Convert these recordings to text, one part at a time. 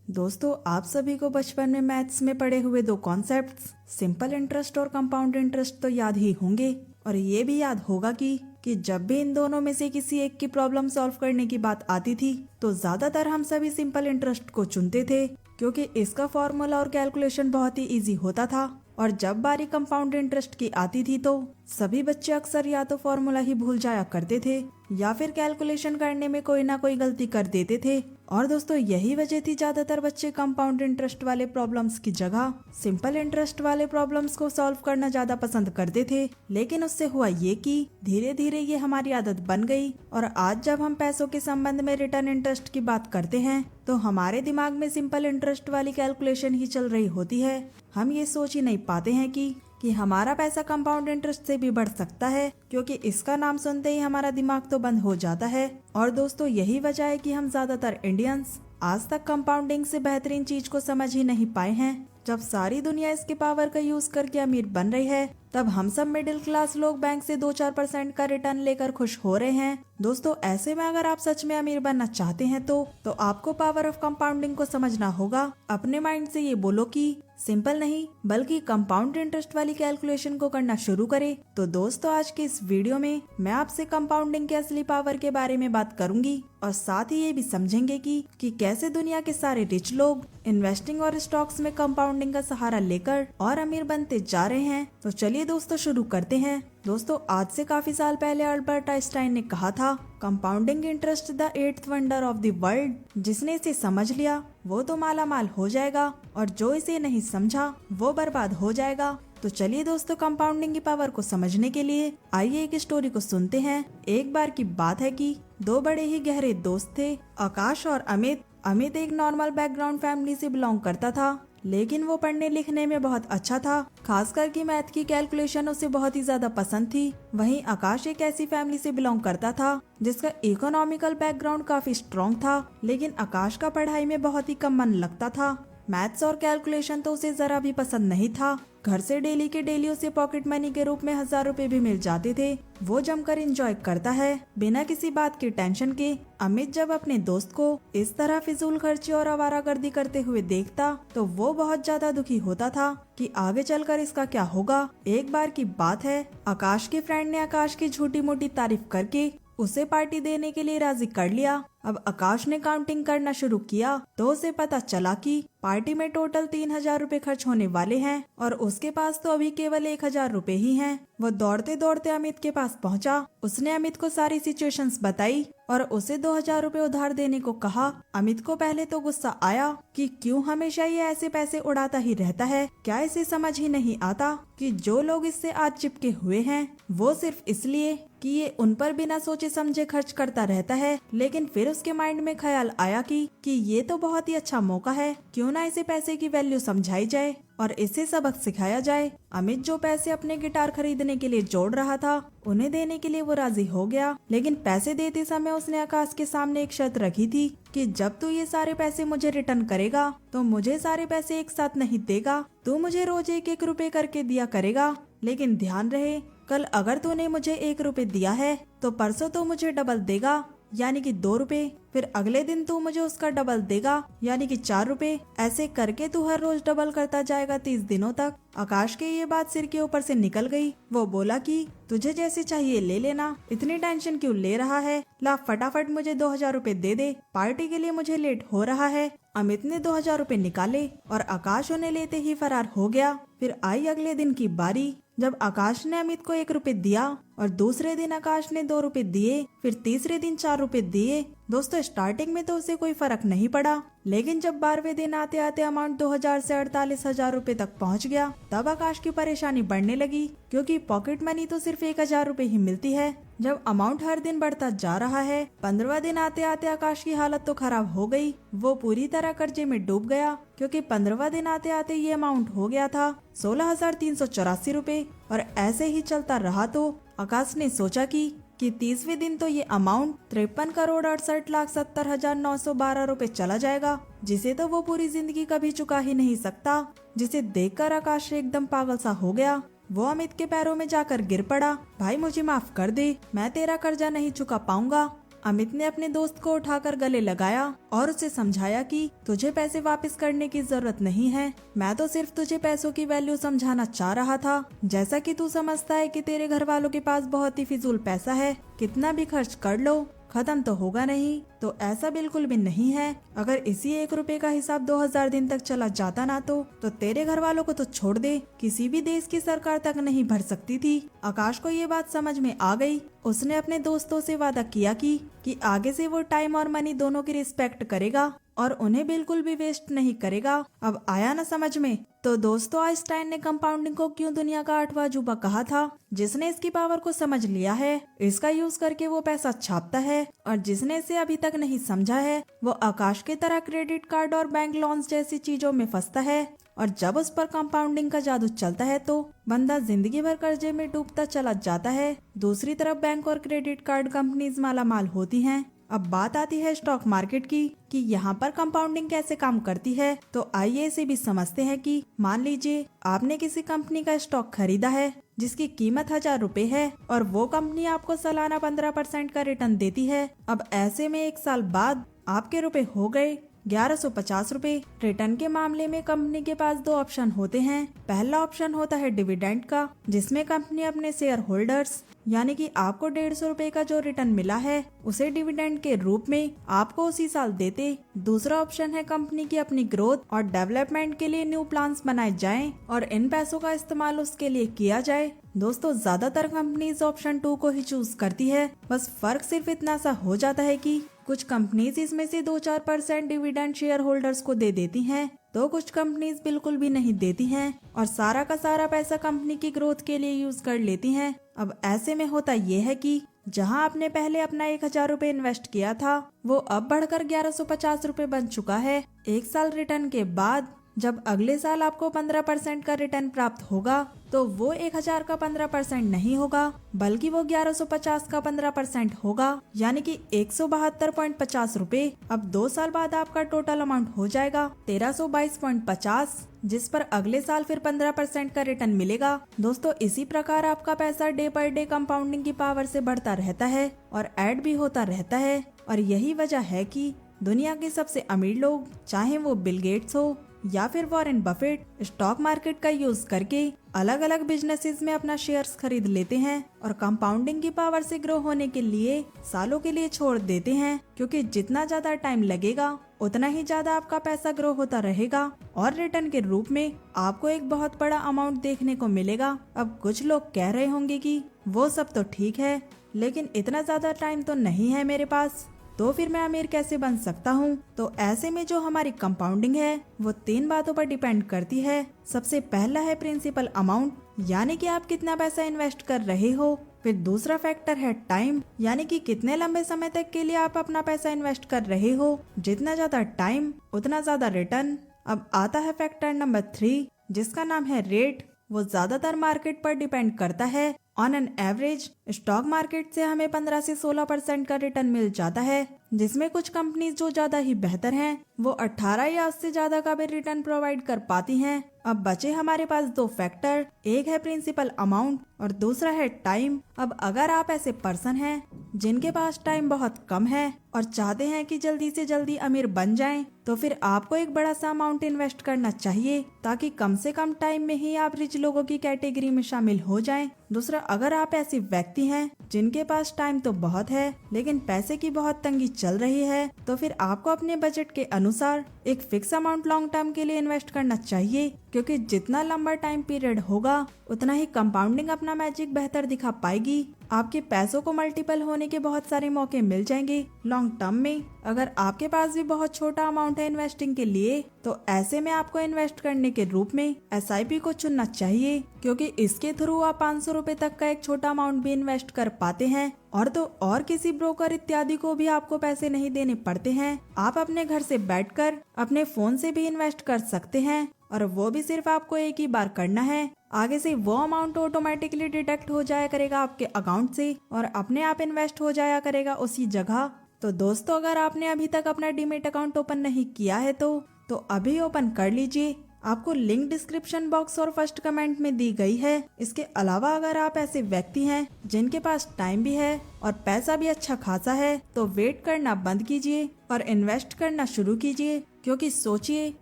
दोस्तों, आप सभी को बचपन में मैथ्स में पढ़े हुए दो कॉन्सेप्ट्स सिंपल इंटरेस्ट और कंपाउंड इंटरेस्ट तो याद ही होंगे। और ये भी याद होगा कि जब भी इन दोनों में से किसी एक की प्रॉब्लम सॉल्व करने की बात आती थी तो ज्यादातर हम सभी सिंपल इंटरेस्ट को चुनते थे, क्योंकि इसका फॉर्मूला और कैलकुलेशन बहुत ही इजी होता था। और जब बारी कंपाउंड इंटरेस्ट की आती थी तो सभी बच्चे अक्सर या तो फॉर्मूला ही भूल जाया करते थे या फिर कैलकुलेशन करने में कोई ना कोई गलती कर देते थे। और दोस्तों, यही वजह थी ज्यादातर बच्चे कंपाउंड इंटरेस्ट वाले प्रॉब्लम्स की जगह सिंपल इंटरेस्ट वाले प्रॉब्लम्स को सॉल्व करना ज्यादा पसंद करते थे। लेकिन उससे हुआ ये कि धीरे धीरे ये हमारी आदत बन गई और आज जब हम पैसों के संबंध में रिटर्न इंटरेस्ट की बात करते हैं तो हमारे दिमाग में सिंपल इंटरेस्ट वाली कैलकुलेशन ही चल रही होती है। हम ये सोच ही नहीं पाते हैं कि हमारा पैसा कंपाउंड इंटरेस्ट से भी बढ़ सकता है, क्योंकि इसका नाम सुनते ही हमारा दिमाग तो बंद हो जाता है। और दोस्तों, यही वजह है कि हम ज्यादातर इंडियंस आज तक कंपाउंडिंग से बेहतरीन चीज को समझ ही नहीं पाए हैं। जब सारी दुनिया इसके पावर का यूज करके अमीर बन रही है, तब हम सब मिडिल क्लास लोग बैंक से 2-4% का रिटर्न लेकर खुश हो रहे हैं। दोस्तों, ऐसे में अगर आप सच में अमीर बनना चाहते हैं तो आपको पावर ऑफ कंपाउंडिंग को समझना होगा। अपने माइंड से ये बोलो कि सिंपल नहीं बल्कि कंपाउंड इंटरेस्ट वाली कैलकुलेशन को करना शुरू करें। तो दोस्तों, आज के इस वीडियो में मैं आपसे कंपाउंडिंग के असली पावर के बारे में बात करूंगी और साथ ही ये भी समझेंगे कि कैसे दुनिया के सारे रिच लोग इन्वेस्टिंग और स्टॉक्स में कंपाउंडिंग का सहारा लेकर और अमीर बनते जा रहे हैं। तो चलिए दोस्तों, शुरू करते हैं। दोस्तों, आज से काफी साल पहले अल्बर्ट आइंस्टाइन ने कहा था, compounding interest the 8th wonder of the world. जिसने इसे समझ लिया वो तो माला माल हो जाएगा और जो इसे नहीं समझा वो बर्बाद हो जाएगा। तो चलिए दोस्तों, कंपाउंडिंग की पावर को समझने के लिए आइए एक स्टोरी को सुनते हैं। एक बार की बात है कि दो बड़े ही गहरे दोस्त थे, आकाश और अमित। अमित एक नॉर्मल बैकग्राउंड फैमिली से बिलोंग करता था, लेकिन वो पढ़ने लिखने में बहुत अच्छा था, खासकर कि मैथ की कैलकुलेशन उसे बहुत ही ज्यादा पसंद थी। वहीं आकाश एक ऐसी फैमिली से बिलोंग करता था जिसका इकोनॉमिकल बैकग्राउंड काफी स्ट्रॉन्ग था, लेकिन आकाश का पढ़ाई में बहुत ही कम मन लगता था। मैथ्स और कैलकुलेशन तो उसे जरा भी पसंद नहीं था। घर से डेली के डेली उसे पॉकेट मनी के रूप में 1000 रुपए भी मिल जाते थे। वो जमकर एंजॉय करता है बिना किसी बात की टेंशन के। अमित जब अपने दोस्त को इस तरह फिजूल खर्ची और आवारागर्दी करते हुए देखता तो वो बहुत ज्यादा दुखी होता था कि आगे चलकर इसका क्या होगा। एक बार की बात है, आकाश के फ्रेंड ने आकाश की झूठी मोटी तारीफ करके उसे पार्टी देने के लिए राजी कर लिया। अब आकाश ने काउंटिंग करना शुरू किया तो उसे पता चला कि पार्टी में टोटल 3000 रुपए खर्च होने वाले हैं और उसके पास तो अभी केवल 1000 रुपए ही हैं। वो दौड़ते दौड़ते अमित के पास पहुंचा। उसने अमित को सारी सिचुएशंस बताई और उसे 2000 रुपए उधार देने को कहा। अमित को पहले तो गुस्सा आया कि क्यों हमेशा ये ऐसे पैसे उड़ाता ही रहता है। क्या इसे समझ ही नहीं आता कि जो लोग इससे आज चिपके हुए हैं वो सिर्फ इसलिए कि ये उन पर बिना सोचे समझे खर्च करता रहता है। लेकिन फिर उसके माइंड में ख्याल आया कि ये तो बहुत ही अच्छा मौका है, क्यों ना इसे पैसे की वैल्यू समझाई जाए और इसे सबक सिखाया जाए। अमित जो पैसे अपने गिटार खरीदने के लिए जोड़ रहा था उन्हें देने के लिए वो राजी हो गया, लेकिन पैसे देते समय उसने आकाश के सामने एक शर्त रखी थी कि जब तू ये सारे पैसे मुझे रिटर्न करेगा तो मुझे सारे पैसे एक साथ नहीं देगा, तू मुझे रोज 1-1 रुपए करके दिया करेगा। लेकिन ध्यान रहे, कल अगर तूने मुझे 1 रुपए दिया है तो परसों तो मुझे डबल देगा, यानी कि 2 रुपए। फिर अगले दिन तू मुझे उसका डबल देगा, यानी कि 4 रुपए। ऐसे करके तू हर रोज डबल करता जाएगा 30 दिनों तक। आकाश के ये बात सिर के ऊपर से निकल गई। वो बोला कि तुझे जैसे चाहिए ले लेना, इतनी टेंशन क्यों ले रहा है, ला फटाफट मुझे 2000 रुपए दे दे, पार्टी के लिए मुझे लेट हो रहा है। अमित ने 2000 रुपए निकाले और आकाश उन्हें लेते ही फरार हो गया। फिर आई अगले दिन की बारी, जब आकाश ने अमित को 1 रुपए दिया और दूसरे दिन आकाश ने 2 रुपए दिए, फिर तीसरे दिन 4 रुपए दिए। दोस्तों, स्टार्टिंग में तो उसे कोई फर्क नहीं पड़ा, लेकिन जब 12वें दिन आते आते अमाउंट 2000 से 48,000 रुपए तक पहुंच गया, तब आकाश की परेशानी बढ़ने लगी, क्योंकि पॉकेट मनी तो सिर्फ 1000 रुपए ही मिलती है। जब अमाउंट हर दिन बढ़ता जा रहा है, 15वां दिन आते आते आकाश की हालत तो खराब हो गई। वो पूरी तरह कर्जे में डूब गया, क्योंकि 15वां दिन आते आते ये अमाउंट हो गया था 16,384 रुपए। और ऐसे ही चलता रहा तो आकाश ने सोचा कि 30वें दिन तो ये अमाउंट 53,68,70,912 रुपए चला जाएगा, जिसे तो वो पूरी जिंदगी कभी चुका ही नहीं सकता। जिसे देखकर आकाश एकदम पागल सा हो गया। वो अमित के पैरों में जाकर गिर पड़ा। भाई मुझे माफ कर दे, मैं तेरा कर्जा नहीं चुका पाऊंगा। अमित ने अपने दोस्त को उठाकर गले लगाया और उसे समझाया कि तुझे पैसे वापस करने की जरूरत नहीं है, मैं तो सिर्फ तुझे पैसों की वैल्यू समझाना चाह रहा था। जैसा कि तू समझता है कि तेरे घर वालों के पास बहुत ही फिजूल पैसा है, कितना भी खर्च कर लो खत्म तो होगा नहीं, तो ऐसा बिल्कुल भी नहीं है। अगर इसी 1 रुपए का हिसाब 2000 दिन तक चला जाता ना तो तेरे घर वालों को तो छोड़ दे, किसी भी देश की सरकार तक नहीं भर सकती थी। आकाश को ये बात समझ में आ गई। उसने अपने दोस्तों से वादा किया कि आगे से वो टाइम और मनी दोनों की रिस्पेक्ट करेगा और उन्हें बिल्कुल भी वेस्ट नहीं करेगा। अब आया ना समझ में? तो दोस्तों, आइंस्टाइन ने कंपाउंडिंग को क्यों दुनिया का 8वां अजूबा कहा था? जिसने इसकी पावर को समझ लिया है, इसका यूज करके वो पैसा छापता है, और जिसने इसे अभी तक नहीं समझा है वो आकाश की तरह क्रेडिट कार्ड और बैंक लोन्स जैसी चीजों में फंसता है। और जब उस पर कंपाउंडिंग का जादू चलता है तो बंदा जिंदगी भर कर्जे में डूबता चला जाता है। दूसरी तरफ बैंक और क्रेडिट कार्ड कंपनीज मालामाल होती हैं। अब बात आती है स्टॉक मार्केट की कि यहाँ पर कंपाउंडिंग कैसे काम करती है। तो आइए इसे भी समझते हैं कि मान लीजिए आपने किसी कंपनी का स्टॉक खरीदा है जिसकी कीमत 1000 रुपए है और वो कंपनी आपको सालाना 15% का रिटर्न देती है। अब ऐसे में 1 साल बाद आपके रुपए हो गए 1150 रुपए। रिटर्न के मामले में कंपनी के पास 2 ऑप्शन होते हैं। पहला ऑप्शन होता है डिविडेंड का, जिसमें कंपनी अपने शेयर होल्डर्स यानी कि आपको 150 रुपए का जो रिटर्न मिला है उसे डिविडेंड के रूप में आपको उसी साल देते। दूसरा ऑप्शन है कंपनी की अपनी ग्रोथ और डेवलपमेंट के लिए न्यू प्लान्स बनाए जाएं और इन पैसों का इस्तेमाल उसके लिए किया जाए। दोस्तों, ज्यादातर कंपनीज ऑप्शन 2 को ही चूज करती है। बस फर्क सिर्फ इतना सा हो जाता है कि कुछ कंपनीज इसमें से 2-4% डिविडेंड शेयर होल्डर्स को दे देती हैं, तो कुछ कंपनीज बिल्कुल भी नहीं देती हैं और सारा का सारा पैसा कंपनी की ग्रोथ के लिए यूज कर लेती हैं। अब ऐसे में होता ये है कि जहां आपने पहले अपना 1000 रुपए इन्वेस्ट किया था वो अब बढ़कर 1150 रुपए बन चुका है। 1 साल रिटर्न के बाद जब अगले साल आपको 15% का रिटर्न प्राप्त होगा तो वो 1000 का 15% नहीं होगा बल्कि वो 1150 का 15% होगा, यानी कि 172.50 रुपए। अब 2 साल बाद आपका टोटल अमाउंट हो जाएगा 1322.50, जिस पर अगले साल फिर 15% का रिटर्न मिलेगा। दोस्तों, इसी प्रकार आपका पैसा डे पर डे कंपाउंडिंग की पावर से बढ़ता रहता है और ऐड भी होता रहता है। और यही वजह है कि दुनिया के सबसे अमीर लोग, चाहे वो बिल गेट्स हो या फिर वॉरेन बफेट, स्टॉक मार्केट का यूज करके अलग अलग बिजनेसेस में अपना शेयर्स खरीद लेते हैं और कंपाउंडिंग की पावर से ग्रो होने के लिए सालों के लिए छोड़ देते हैं, क्योंकि जितना ज्यादा टाइम लगेगा उतना ही ज्यादा आपका पैसा ग्रो होता रहेगा और रिटर्न के रूप में आपको एक बहुत बड़ा अमाउंट देखने को मिलेगा। अब कुछ लोग कह रहे होंगे कि वो सब तो ठीक है, लेकिन इतना ज्यादा टाइम तो नहीं है मेरे पास, तो फिर मैं अमीर कैसे बन सकता हूँ? तो ऐसे में जो हमारी कंपाउंडिंग है वो 3 बातों पर डिपेंड करती है। सबसे पहला है प्रिंसिपल अमाउंट, यानी कि आप कितना पैसा इन्वेस्ट कर रहे हो। फिर दूसरा फैक्टर है टाइम, यानी कि कितने लंबे समय तक के लिए आप अपना पैसा इन्वेस्ट कर रहे हो। जितना ज्यादा टाइम उतना ज्यादा रिटर्न। अब आता है फैक्टर नंबर 3, जिसका नाम है रेट। वो ज्यादातर मार्केट पर डिपेंड करता है। On an average stock market से हमें 15 से 16% का रिटर्न मिल जाता है, जिसमें कुछ कंपनीज जो ज्यादा ही बेहतर हैं वो 18 या उससे ज्यादा का भी रिटर्न प्रोवाइड कर पाती हैं। अब बचे हमारे पास 2 फैक्टर, एक है प्रिंसिपल अमाउंट और दूसरा है टाइम। अब अगर आप ऐसे पर्सन हैं जिनके पास टाइम बहुत कम है और चाहते हैं कि जल्दी से जल्दी अमीर बन जाएं, तो फिर आपको एक बड़ा सा अमाउंट इन्वेस्ट करना चाहिए ताकि कम से कम टाइम में ही आप रिच लोगों की कैटेगरी में शामिल हो जाएं। दूसरा, अगर आप ऐसे व्यक्ति हैं जिनके पास टाइम तो बहुत है लेकिन पैसे की बहुत तंगी चल रही है, तो फिर आपको अपने बजट के अनुसार एक फिक्स अमाउंट लॉन्ग टर्म के लिए इन्वेस्ट करना चाहिए, क्योंकि जितना लंबा टाइम पीरियड होगा उतना ही कंपाउंडिंग अपना मैजिक बेहतर दिखा पाएगी। आपके पैसों को मल्टीपल होने के बहुत सारे मौके मिल जाएंगे लॉन्ग टर्म में। अगर आपके पास भी बहुत छोटा अमाउंट है इन्वेस्टिंग के लिए, तो ऐसे में आपको इन्वेस्ट करने के रूप में SIP को चुनना चाहिए, क्योंकि इसके थ्रू आप 500 रुपए तक का एक छोटा अमाउंट भी इन्वेस्ट कर पाते हैं और तो और किसी ब्रोकर इत्यादि को भी आपको पैसे नहीं देने पड़ते हैं। आप अपने घर से बैठकर अपने फोन से भी इन्वेस्ट कर सकते हैं और वो भी सिर्फ आपको एक ही बार करना है। आगे से वो अमाउंट ऑटोमेटिकली डिडक्ट हो जाया करेगा आपके अकाउंट से और अपने आप इन्वेस्ट हो जाया करेगा उसी जगह। तो दोस्तों, अगर आपने अभी तक अपना डीमेट अकाउंट ओपन नहीं किया है तो अभी ओपन कर लीजिए। आपको लिंक डिस्क्रिप्शन बॉक्स और फर्स्ट कमेंट में दी गई है। इसके अलावा अगर आप ऐसे व्यक्ति हैं जिनके पास टाइम भी है और पैसा भी अच्छा खासा है तो वेट करना बंद कीजिए और इन्वेस्ट करना शुरू कीजिए, क्योंकि सोचिए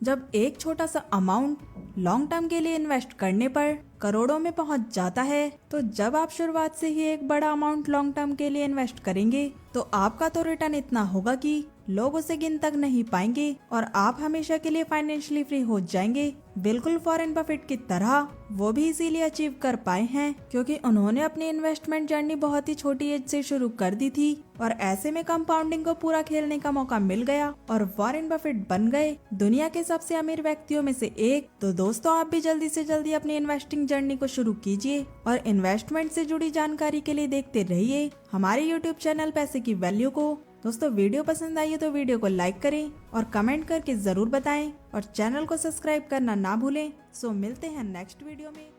जब एक छोटा सा अमाउंट लॉन्ग टर्म के लिए इन्वेस्ट करने पर करोड़ों में पहुंच जाता है, तो जब आप शुरुआत से ही एक बड़ा अमाउंट लॉन्ग टर्म के लिए इन्वेस्ट करेंगे तो आपका तो रिटर्न इतना होगा कि लोग उसे गिन तक नहीं पाएंगे और आप हमेशा के लिए फाइनेंशियली फ्री हो जाएंगे। बिल्कुल वॉरेन बफेट की तरह वो भी इसीलिए अचीव कर पाए हैं क्योंकि उन्होंने अपनी इन्वेस्टमेंट जर्नी बहुत ही छोटी एज से शुरू कर दी थी और ऐसे में कंपाउंडिंग को पूरा खेलने का मौका मिल गया और वॉरेन बफेट बन गए दुनिया के सबसे अमीर व्यक्तियों में से एक। तो दोस्तों, आप भी जल्दी से जल्दी अपनी इन्वेस्टिंग जर्नी को शुरू कीजिए और इन्वेस्टमेंट से जुड़ी जानकारी के लिए देखते रहिए हमारे YouTube चैनल पैसे की वैल्यू को। दोस्तों, वीडियो पसंद आई है तो वीडियो को लाइक करें और कमेंट करके जरूर बताएं और चैनल को सब्सक्राइब करना ना भूलें। सो मिलते हैं नेक्स्ट वीडियो में।